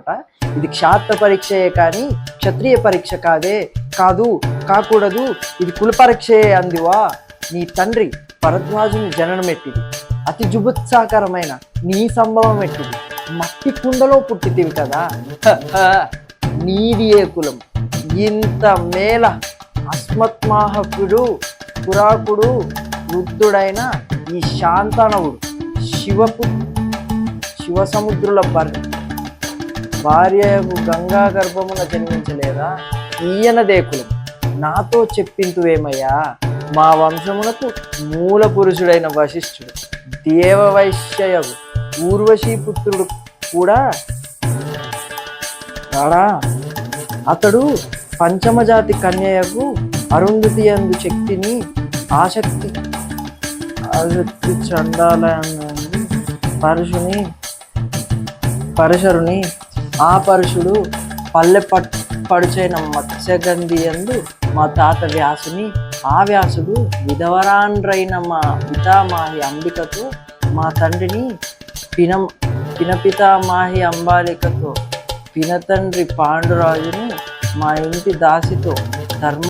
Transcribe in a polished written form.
మాట. ఇది క్షాత్ర పరీక్షయే కానీ క్షత్రియ పరీక్ష కాకూడదు, ఇది కుల పరీక్షయే అందివా. నీ తండ్రి భరద్వాజుని జననమెట్టిది, అతి జుబుత్సాకరమైన నీ సంభవం ఎట్టిది, మట్టి కుండలో పుట్టితివి కదా. నీది ఏ కులం, ఇంత మేళ అస్మత్మాహకుడు పురాకుడు వృద్ధుడైన ఈ శాంతనవుడు శివసముద్రుల భార్యకు గంగా గర్భమున జన్మించలేదా. ఈయనదే కులం, నాతో చెప్పింతువేమయ్యా. మా వంశమునకు మూల పురుషుడైన వశిష్ఠుడు దేవవైశ్యయగు ఊర్వశీ పుత్రుడు కూడా రాడా. అతడు పంచమజాతి కన్యయకు అరుంధతి యందు శక్తిని ఆసక్తి చండాలని పరుషరుని ఆ పరుషుడు పల్లె పడుచైన మత్స్యగంధి యందు మా తాత వ్యాసుని, ఆ వ్యాసుడు విధవరాండ్రైన మా పితామాహి అంబికతో, మా తండ్రిని పినపితామాహి అంబాలికతో, పినతండ్రి పాండురాజును మా ఇంటి దాసితో ధర్మ